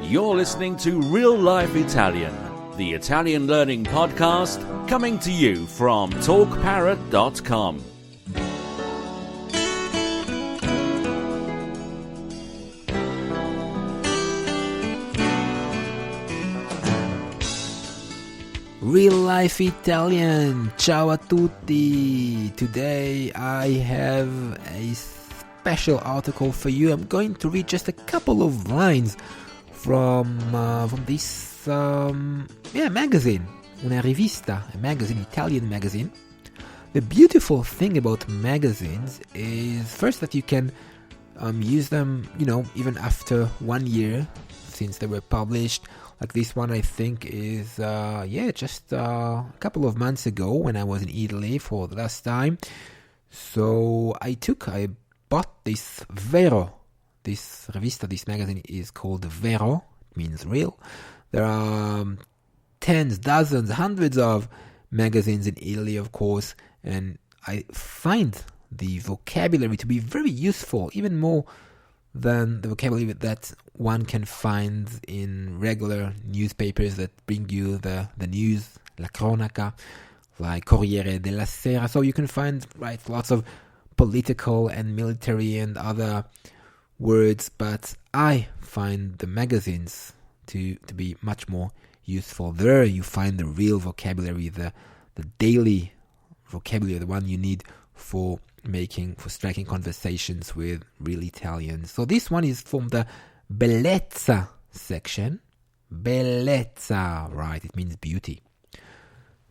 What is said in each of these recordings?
You're listening to Real Life Italian, the Italian learning podcast coming to you from talkparrot.com. Real Life Italian, ciao a tutti! Today I have a special article for you. I'm going to read just a couple of lines from this magazine, una rivista, a magazine, Italian magazine. The beautiful thing about magazines is first that you can use them, even after 1 year since they were published. Like this one, I think, is just a couple of months ago when I was in Italy for the last time. So I bought this Vero. This rivista, this magazine is called Vero. It means real. There are tens, dozens, hundreds of magazines in Italy, of course, and I find the vocabulary to be very useful, even more than the vocabulary that one can find in regular newspapers that bring you the news, la cronaca, like Corriere della Sera. So you can find lots of political and military and other words, but I find the magazines to be much more useful. There you find the real vocabulary, the daily vocabulary, the one you need for striking conversations with real Italians. So this one is from the bellezza section. Bellezza, right, it means beauty.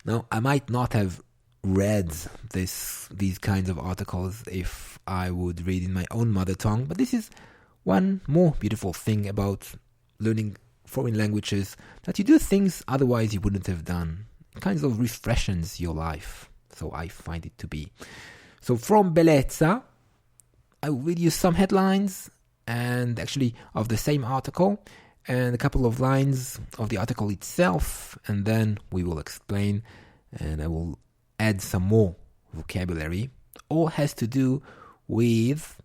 Now, I might not have read these kinds of articles if I would read in my own mother tongue, but this is one more beautiful thing about learning foreign languages, that you do things otherwise you wouldn't have done. It kind of refreshes your life. So I find it to be. So from Bellezza, I will read you some headlines and actually of the same article and a couple of lines of the article itself, and then we will explain and I will add some more vocabulary. All has to do with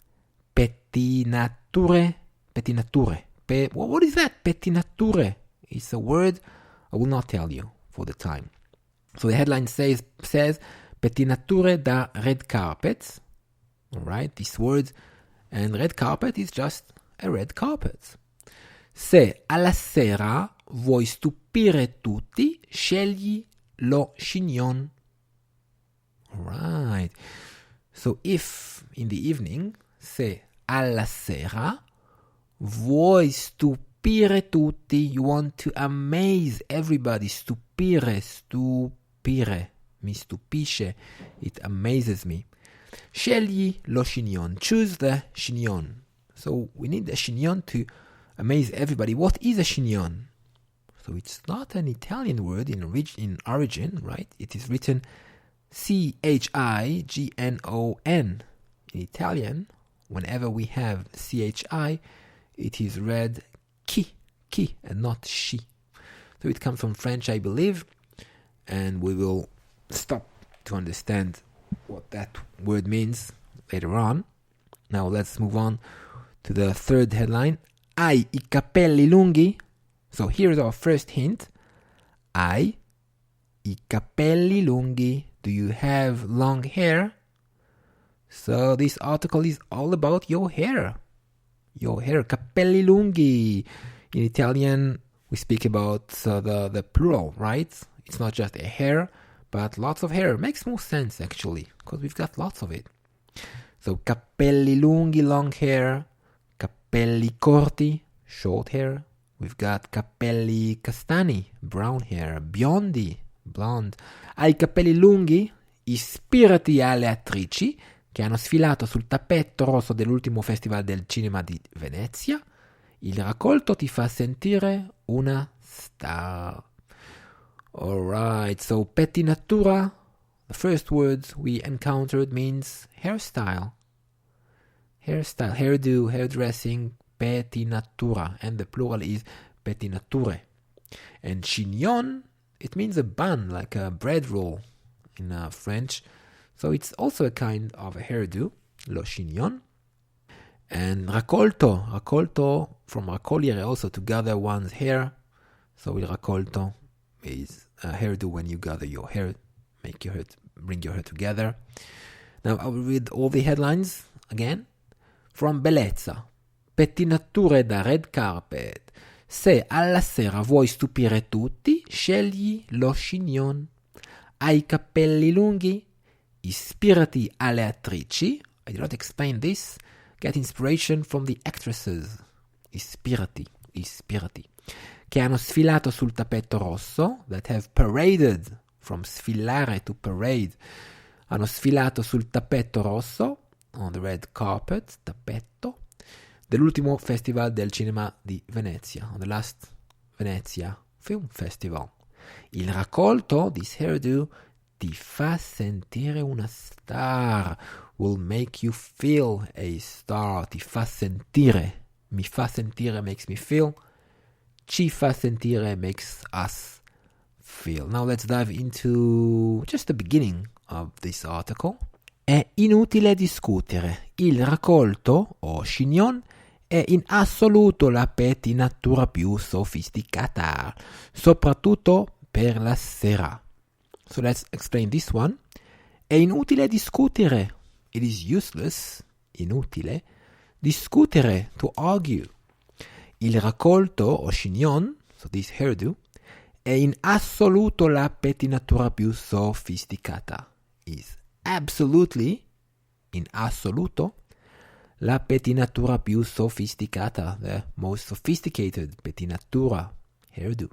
pettinature. What is that? Pettinature. It's a word I will not tell you for the time. So the headline says pettinature da red carpet. Alright, this word. And red carpet is just a red carpet. Se alla sera vuoi stupire tutti, scegli lo Chignon. Alright. So if in the evening, se alla sera vuoi stupire tutti, you want to amaze everybody. Stupire. Mi stupisce. It amazes me. Scegli lo Chignon. Choose the Chignon. So we need a Chignon to amaze everybody. What is a Chignon? So it's not an Italian word in origin, right? It is written Chignon. In Italian, whenever we have chi, it is read chi, and not shi. So it comes from French, I believe, and we will stop to understand what that word means later on. Now let's move on to the third headline. Hai I capelli lunghi? So here's our first hint. Hai I capelli lunghi. Do you have long hair? So this article is all about your hair. Your hair, capelli lunghi. In Italian, we speak about the plural, right? It's not just a hair, but lots of hair. Makes more sense, actually, because we've got lots of it. So, capelli lunghi, long hair. Capelli corti, short hair. We've got capelli castani, brown hair. Biondi, blonde. Ai capelli lunghi, ispirati alle attrici che hanno sfilato sul tappeto rosso dell'ultimo Festival del Cinema di Venezia. Il raccolto ti fa sentire una star. Alright, so pettinatura, the first words we encountered means hairstyle. Hairstyle, hairdo, hairdressing, pettinatura, and the plural is pettinature. And chignon, it means a bun, like a bread roll in French. So it's also a kind of a hairdo, lo chignon. And raccolto from raccogliere, also to gather one's hair. So il raccolto is a hairdo when you gather your hair, bring your hair together. Now I will read all the headlines again. From bellezza, pettinature da red carpet. Se alla sera vuoi stupire tutti, scegli lo Chignon. Hai capelli lunghi? Ispirati alle attrici. I did not explain this. Get inspiration from the actresses. Ispirati. Che hanno sfilato sul tappeto rosso. That have paraded. From sfilare to parade. Hanno sfilato sul tappeto rosso. On the red carpet. Tappeto. Dell'ultimo festival del cinema di Venezia. On the last Venezia Film Festival. Il raccolto, this hairdo, ti fa sentire una star. Will make you feel a star. Ti fa sentire. Mi fa sentire makes me feel. Ci fa sentire makes us feel. Now let's dive into just the beginning of this article. È inutile discutere. Il raccolto, o Chignon, è in assoluto la pettinatura più sofisticata, soprattutto per la sera. So let's explain this one. È inutile discutere. It is useless, inutile, discutere, to argue. Il raccolto, o Chignon, so this hairdo, è in assoluto la pettinatura più sofisticata. Is absolutely, in assoluto, la pettinatura più sofisticata, the most sophisticated pettinatura, hairdo.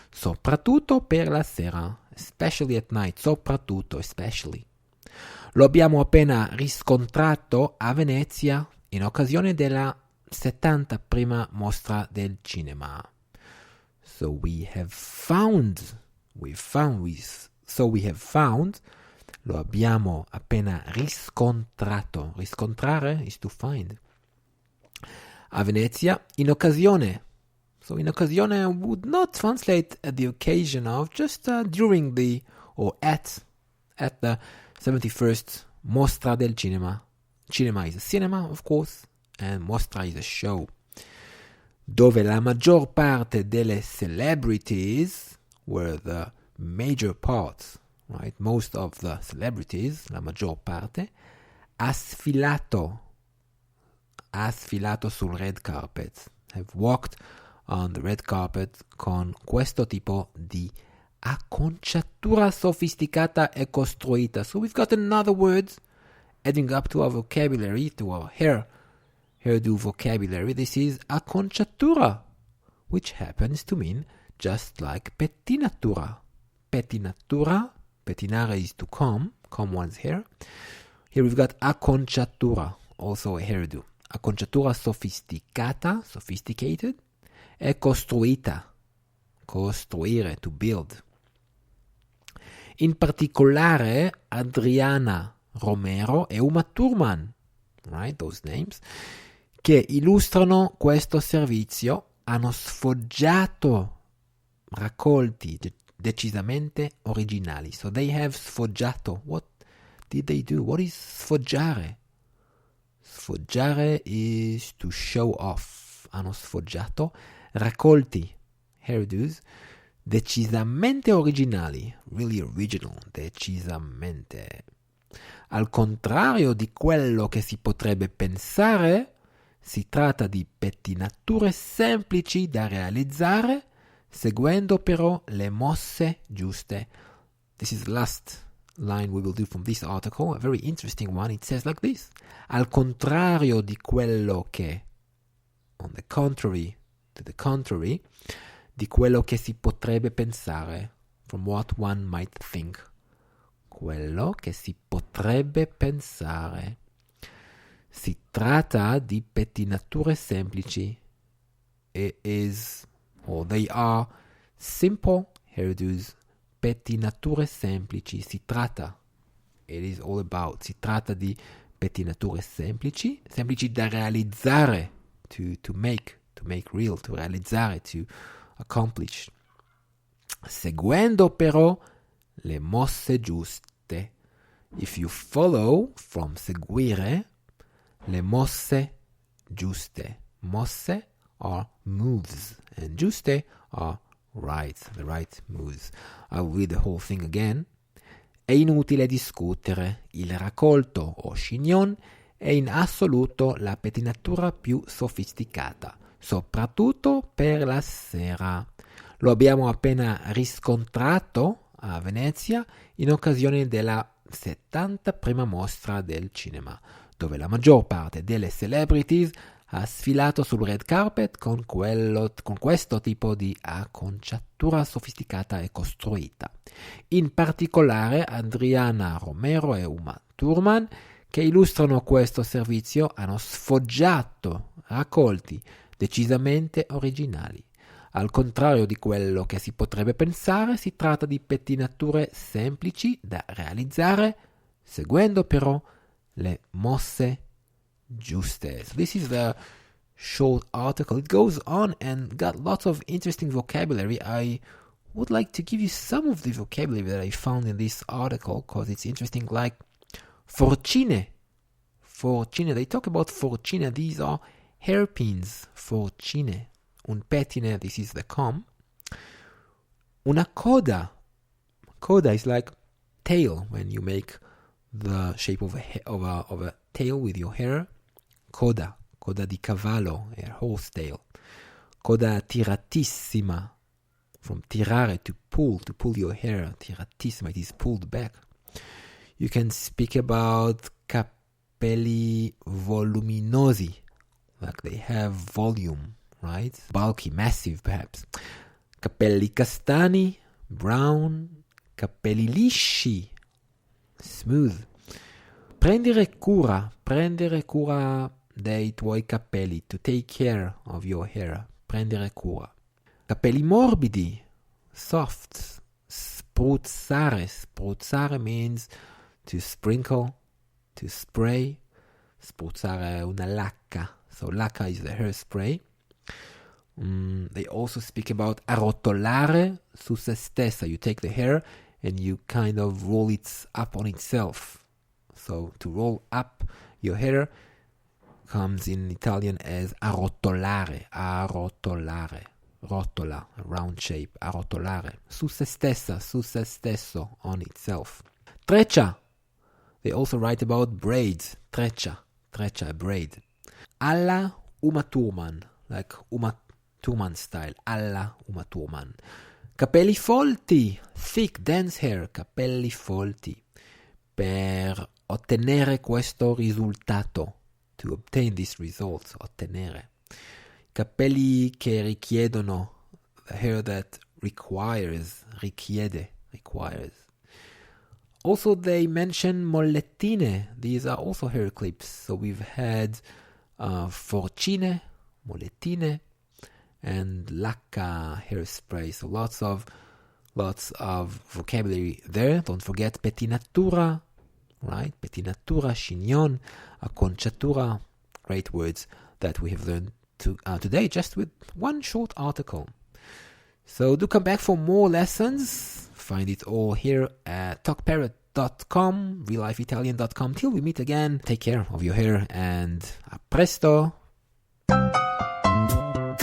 Soprattutto per la sera, especially at night, soprattutto, especially. Lo abbiamo appena riscontrato a Venezia in occasione della 71ª mostra del cinema. So we have found, lo abbiamo appena riscontrato. Riscontrare is to find. A Venezia, in occasione. So in occasione would not translate at the occasion of, just during the, or at the 71st Mostra del Cinema. Cinema is a cinema, of course, and Mostra is a show. Dove la maggior parte delle celebrities were the major parts, right? Most of the celebrities, la maggior parte, ha sfilato sul red carpet, have walked on the red carpet con questo tipo di acconciatura sofisticata e costruita. So we've got another word adding up to our vocabulary, to our hairdo vocabulary. This is acconciatura, which happens to mean just like pettinatura. Pettinatura, pettinare is to comb one's hair. Here we've got acconciatura, also a hairdo. Acconciatura sofisticata, sophisticated, e costruita, costruire, to build. In particolare Adriana Romero e Uma Thurman, right, those names, che illustrano questo servizio, hanno sfoggiato raccolti decisamente originali. So they have sfoggiato. What did they do? What is sfoggiare? Sfoggiare is to show off. Hanno sfoggiato raccolti, hairdos, decisamente originali, really original, decisamente. Al contrario di quello che si potrebbe pensare, si tratta di pettinature semplici da realizzare, seguendo però le mosse giuste. This is the last line we will do from this article, a very interesting one. It says like this: al contrario di quello che, on the contrary, to the contrary, di quello che si potrebbe pensare, from what one might think. Quello che si potrebbe pensare. Si tratta di pettinature semplici. It is, or they are, simple hairdos, pettinature semplici. Si tratta, it is all about, si tratta di pettinature semplici, semplici da realizzare, to make real, to realizzare, to accomplish. Seguendo però le mosse giuste. If you follow, from seguire, le mosse giuste. Mosse are moves, and giuste are right, the right moves. I'll read the whole thing again. È inutile discutere, il raccolto o Chignon è in assoluto la pettinatura più sofisticata, soprattutto per la sera. Lo abbiamo appena riscontrato a Venezia in occasione della 71ª mostra del cinema, dove la maggior parte delle celebrities ha sfilato sul red carpet con questo tipo di acconciatura sofisticata e costruita. In particolare Adriana Romero e Uma Thurman, che illustrano questo servizio, hanno sfoggiato raccolti decisamente originali. Al contrario di quello che si potrebbe pensare, si tratta di pettinature semplici da realizzare, seguendo però le mosse giuste. So this is the short article. It goes on and got lots of interesting vocabulary. I would like to give you some of the vocabulary that I found in this article because it's interesting, like forcine. Forcine. They talk about forcine. These are hairpins. Forcine. Un pettine. This is the comb. Una coda. Coda is like tail when you make the shape of a tail with your hair. Coda di cavallo, a horse tail. Coda tiratissima, from tirare, to pull your hair. Tiratissima, it is pulled back. You can speak about capelli voluminosi, like they have volume, right? Bulky, massive perhaps. Capelli castani, brown. Capelli lisci, smooth. Prendere cura dei tuoi capelli, to take care of your hair. Prendere cura. Capelli morbidi, soft. Spruzzare means to sprinkle, to spray. Spruzzare una lacca. So lacca is the hairspray. They also speak about arrotolare su se stessa. You take the hair and you kind of roll it up on itself. So to roll up your hair comes in Italian as arrotolare. Rotola, round shape. Arrotolare. Su se stessa, su se stesso, on itself. Treccia. They also write about braids. Treccia, braid. Alla Uma Thurman, like Uma Thurman style. Alla Uma Thurman. Capelli folti, thick, dense hair. Capelli folti. Per ottenere questo risultato, to obtain this result, ottenere. Capelli che richiedono, the hair that requires, richiede, requires. Also they mention mollettine. These are also hair clips. So we've had forcine, mollettine, and lacca hairspray. So lots of vocabulary there. Don't forget pettinatura, right? Pettinatura, Chignon, acconciatura. Great words that we have learned today just with one short article. So do come back for more lessons. Find it all here at talkparrot.com, reallifeitalian.com. Till we meet again, take care of your hair and a presto.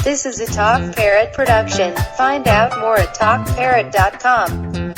This is a Talk Parrot production. Find out more at talkparrot.com.